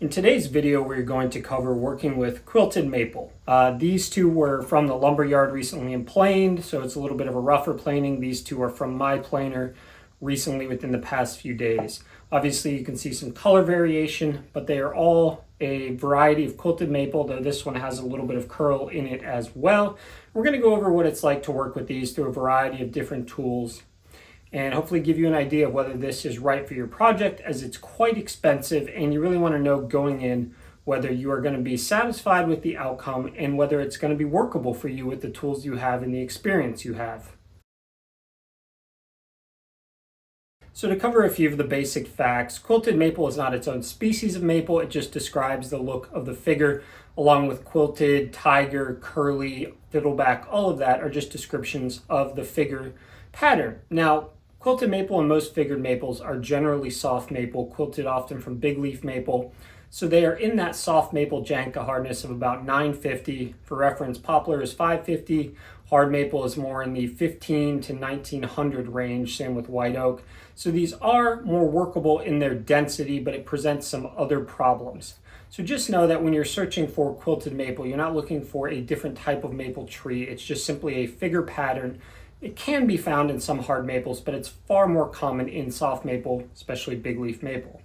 In today's video, we're going to cover working with Quilted Maple. These two were from the lumberyard recently and planed, so it's a little bit of a rougher planing. These two are from my planer recently within the past few days. Obviously, you can see some color variation, but they are all a variety of Quilted Maple, though this one has a little bit of curl in it as well. We're going to go over what it's like to work with these through a variety of different tools and hopefully give you an idea of whether this is right for your project, as it's quite expensive and you really want to know going in whether you are going to be satisfied with the outcome and whether it's going to be workable for you with the tools you have and the experience you have. So to cover a few of the basic facts, Quilted Maple is not its own species of maple, it just describes the look of the figure, along with quilted, tiger, curly, fiddleback, all of that are just descriptions of the figure pattern. Now, Quilted maple and most figured maples are generally soft maple, quilted often from big leaf maple. So they are in that soft maple janka hardness of about 950. For reference, poplar is 550. Hard maple is more in the 15 to 1900 range, same with white oak. So these are more workable in their density, but it presents some other problems. So just know that when you're searching for quilted maple, you're not looking for a different type of maple tree. It's just simply a figure pattern. It can be found in some hard maples, but it's far more common in soft maple, especially big leaf maple.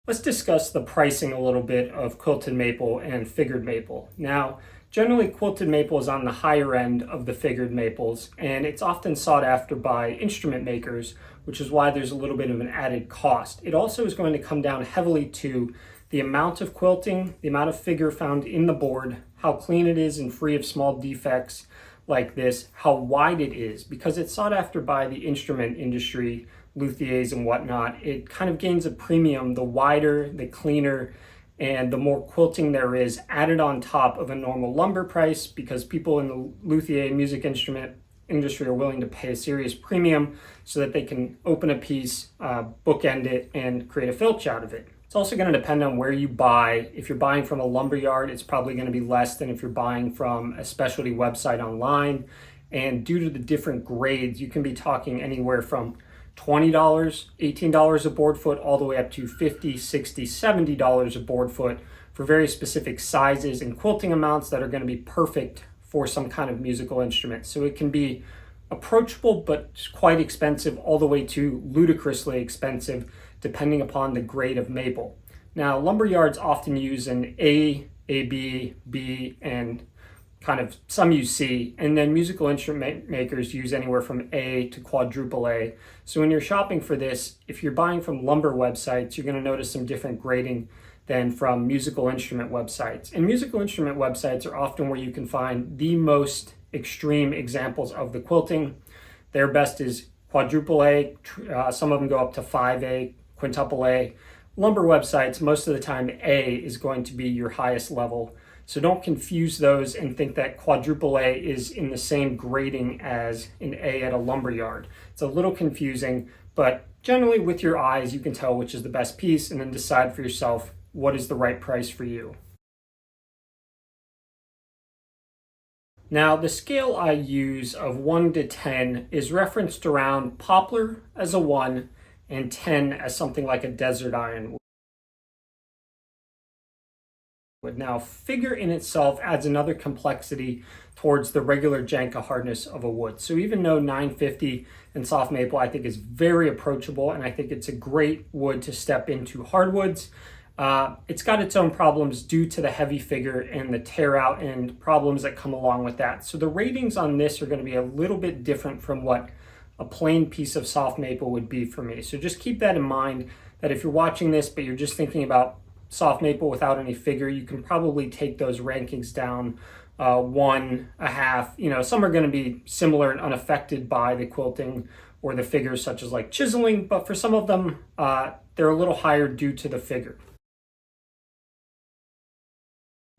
Let's discuss the pricing a little bit of quilted maple and figured maple. Now, generally quilted maple is on the higher end of the figured maples, and it's often sought after by instrument makers, which is why there's a little bit of an added cost. It also is going to come down heavily to the amount of quilting, the amount of figure found in the board, how clean it is and free of small defects like this, how wide it is, because it's sought after by the instrument industry, luthiers and whatnot. It kind of gains a premium the wider, the cleaner, and the more quilting there is added on top of a normal lumber price, because people in the luthier music instrument industry are willing to pay a serious premium so that they can open a piece, bookend it, and create a filch out of it. It's also going to depend on where you buy. If you're buying from a lumberyard, it's probably going to be less than if you're buying from a specialty website online. And due to the different grades, you can be talking anywhere from $20, $18 a board foot, all the way up to $50, $60, $70 a board foot for very specific sizes and quilting amounts that are going to be perfect for some kind of musical instrument. So it can be approachable but quite expensive, all the way to ludicrously expensive, depending upon the grade of maple. Now, lumberyards often use an A, B, B, and kind of some use C, and then musical instrument makers use anywhere from A to quadruple A. So when you're shopping for this, if you're buying from lumber websites, you're going to notice some different grading than from musical instrument websites. And musical instrument websites are often where you can find the most extreme examples of the quilting. Their best is quadruple A, some of them go up to 5A, quintuple A. Lumber websites, most of the time A is going to be your highest level. So don't confuse those and think that quadruple A is in the same grading as an A at a lumberyard. It's a little confusing, but generally with your eyes, you can tell which is the best piece and then decide for yourself what is the right price for you. Now, the scale I use of 1 to 10 is referenced around poplar as a 1 and 10 as something like a desert ironwood. Now, figure in itself adds another complexity towards the regular janka hardness of a wood. So even though 950 and soft maple I think is very approachable, and I think it's a great wood to step into hardwoods, it's got its own problems due to the heavy figure and the tear out and problems that come along with that. So the ratings on this are going to be a little bit different from what a plain piece of soft maple would be for me. So just keep that in mind, that if you're watching this but you're just thinking about soft maple without any figure, you can probably take those rankings down 1.5. Some are going to be similar and unaffected by the quilting or the figures, such as like chiseling, but for some of them, they're a little higher due to the figure.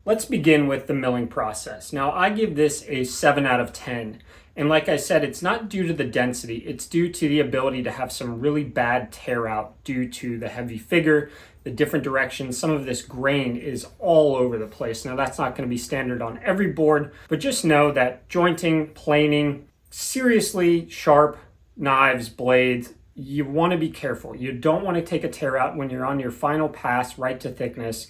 Let's begin with the milling process. Now, I give this a 7 out of 10. And like I said, it's not due to the density, it's due to the ability to have some really bad tear out due to the heavy figure, the different directions. Some of this grain is all over the place. Now, that's not going to be standard on every board, but just know that jointing, planing, seriously sharp knives, blades, you want to be careful. You don't want to take a tear out when you're on your final pass right to thickness.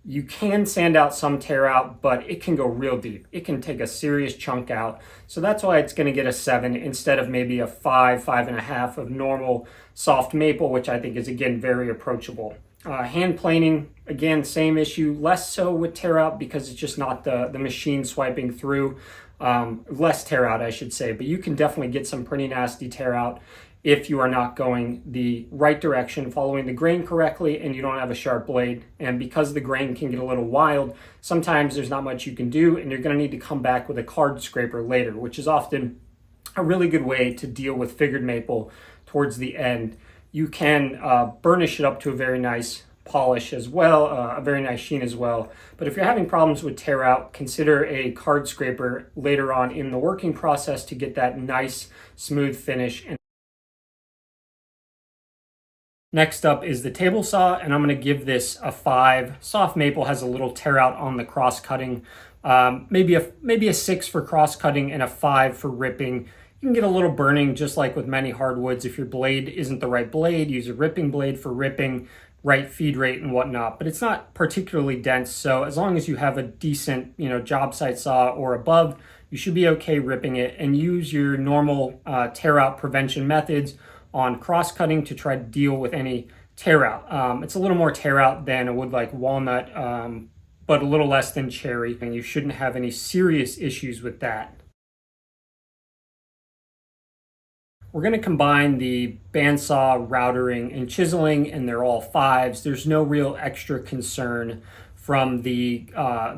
You can sand out some tear out, but it can go real deep. It can take a serious chunk out. So that's why it's going to get a 7 instead of maybe a 5, 5.5 of normal soft maple, which I think is, again, very approachable. Hand planing, again, same issue, less so with tear out because it's just not the machine swiping through. Less tear out, I should say, but you can definitely get some pretty nasty tear out if you are not going the right direction, following the grain correctly, and you don't have a sharp blade. And because the grain can get a little wild, sometimes there's not much you can do, and you're going to need to come back with a card scraper later, which is often a really good way to deal with figured maple towards the end. You can burnish it up to a very nice polish as well, a very nice sheen as well. But if you're having problems with tear out, consider a card scraper later on in the working process to get that nice smooth finish. Next up is the table saw, and I'm going to give this a 5. Soft maple has a little tear out on the cross cutting, maybe a 6 for cross cutting and a 5 for ripping. You can get a little burning just like with many hardwoods. If your blade isn't the right blade, use a ripping blade for ripping, right feed rate and whatnot, but it's not particularly dense. So as long as you have a decent, job site saw or above, you should be okay ripping it, and use your normal tear out prevention methods on cross cutting to try to deal with any tear out. It's a little more tear out than a wood like walnut, but a little less than cherry, and you shouldn't have any serious issues with that. We're going to combine the bandsaw, routering, and chiseling, and they're all 5s. There's no real extra concern from the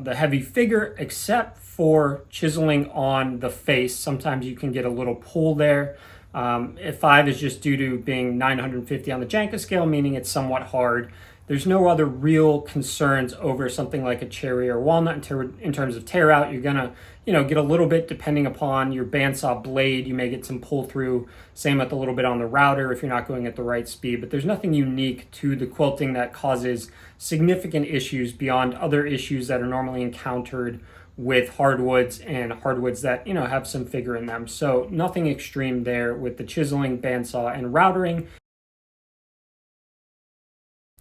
heavy figure, except for chiseling on the face. Sometimes you can get a little pull there. If 5 is just due to being 950 on the Janka scale, meaning it's somewhat hard. There's no other real concerns over something like a cherry or walnut in terms of tear out. You're gonna, get a little bit depending upon your bandsaw blade. You may get some pull through. Same with a little bit on the router if you're not going at the right speed. But there's nothing unique to the quilting that causes significant issues beyond other issues that are normally encountered with hardwoods and hardwoods that have some figure in them. So nothing extreme there with the chiseling, bandsaw, and routering.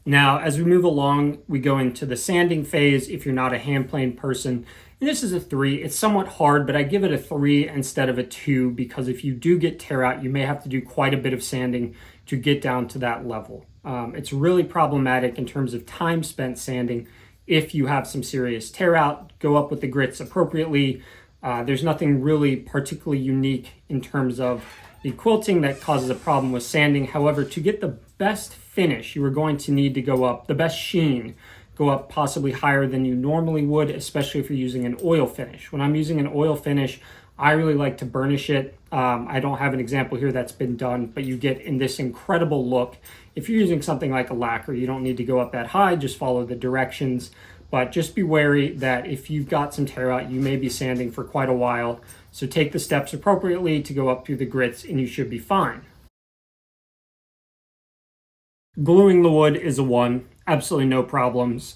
Now, as we move along, we go into the sanding phase if you're not a hand plane person. And this is a 3. It's somewhat hard, but I give it a 3 instead of a 2 because if you do get tear out, you may have to do quite a bit of sanding to get down to that level. It's really problematic in terms of time spent sanding. If you have some serious tear out, go up with the grits appropriately. There's nothing really particularly unique in terms of the quilting that causes a problem with sanding. However, to get the best finish, you are going to need to go up, the best sheen, go up possibly higher than you normally would, especially if you're using an oil finish. When I'm using an oil finish, I really like to burnish it. I don't have an example here that's been done, but you get in this incredible look. If you're using something like a lacquer, you don't need to go up that high, just follow the directions. But just be wary that if you've got some tear out, you may be sanding for quite a while. So take the steps appropriately to go up through the grits and you should be fine. Gluing the wood is a 1, absolutely no problems.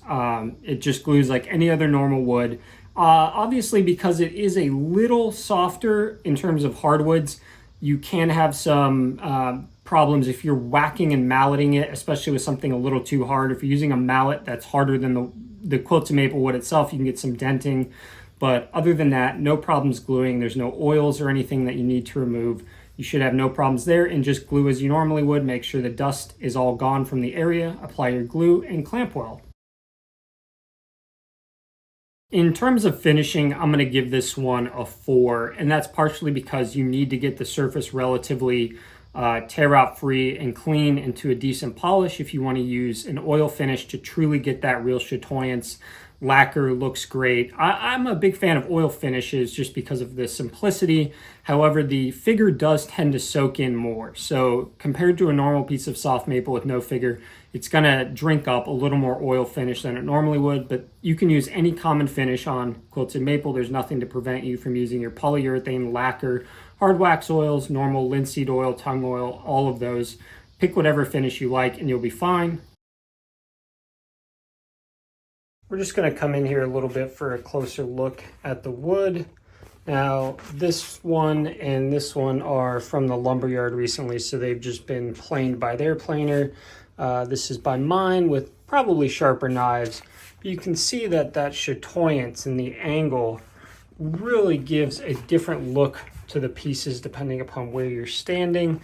It just glues like any other normal wood. Obviously, because it is a little softer in terms of hardwoods, you can have some problems if you're whacking and malleting it, especially with something a little too hard. If you're using a mallet that's harder than the quilted maple wood itself, you can get some denting. But other than that, no problems gluing. There's no oils or anything that you need to remove. You should have no problems there, and just glue as you normally would. Make sure the dust is all gone from the area. Apply your glue and clamp well. In terms of finishing, I'm going to give this one a 4, and that's partially because you need to get the surface relatively tear out free and clean into a decent polish if you want to use an oil finish to truly get that real chatoyance. Lacquer looks great. I'm a big fan of oil finishes just because of the simplicity. However, the figure does tend to soak in more. So compared to a normal piece of soft maple with no figure, it's going to drink up a little more oil finish than it normally would. But you can use any common finish on quilted maple. There's nothing to prevent you from using your polyurethane, lacquer, hard wax oils, normal linseed oil, tung oil, all of those. Pick whatever finish you like and you'll be fine. We're just going to come in here a little bit for a closer look at the wood. Now, this one and this one are from the lumberyard recently, so they've just been planed by their planer. This is by mine with probably sharper knives. But you can see that that chatoyance and the angle really gives a different look to the pieces depending upon where you're standing.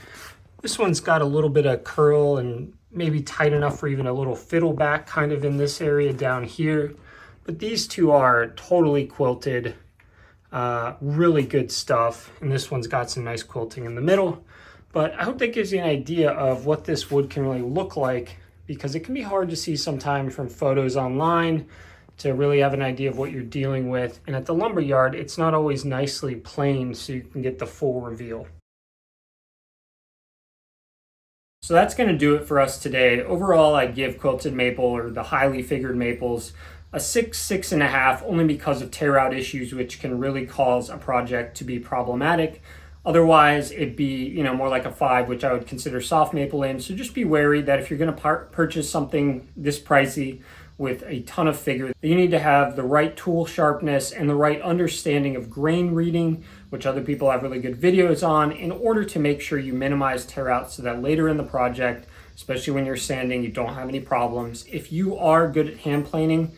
This one's got a little bit of curl and maybe tight enough for even a little fiddle back kind of in this area down here. But these two are totally quilted. Really good stuff, and this one's got some nice quilting in the middle. But I hope that gives you an idea of what this wood can really look like, because it can be hard to see sometimes from photos online to really have an idea of what you're dealing with. And at the lumberyard, it's not always nicely planed so you can get the full reveal. So that's going to do it for us today. Overall, I'd give Quilted Maple, or the highly figured maples, a 6, 6.5, only because of tear out issues, which can really cause a project to be problematic. Otherwise, it'd be, more like a 5, which I would consider soft maple in. So just be wary that if you're going to purchase something this pricey with a ton of figure, you need to have the right tool sharpness and the right understanding of grain reading, which other people have really good videos on, in order to make sure you minimize tear out so that later in the project, especially when you're sanding, you don't have any problems. If you are good at hand planing,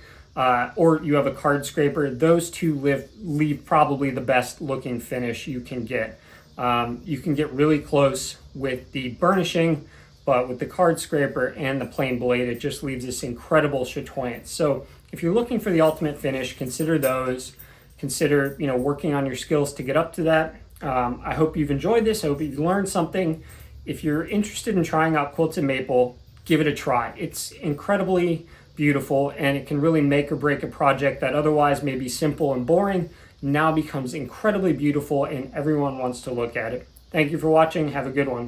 or you have a card scraper, those two leave probably the best looking finish you can get. You can get really close with the burnishing, but with the card scraper and the plain blade, it just leaves this incredible chatoyance. So if you're looking for the ultimate finish, consider those. Consider, working on your skills to get up to that. I hope you've enjoyed this. I hope you've learned something. If you're interested in trying out Quilted Maple, give it a try. It's incredibly beautiful, and it can really make or break a project that otherwise may be simple and boring, now becomes incredibly beautiful, and everyone wants to look at it. Thank you for watching. Have a good one.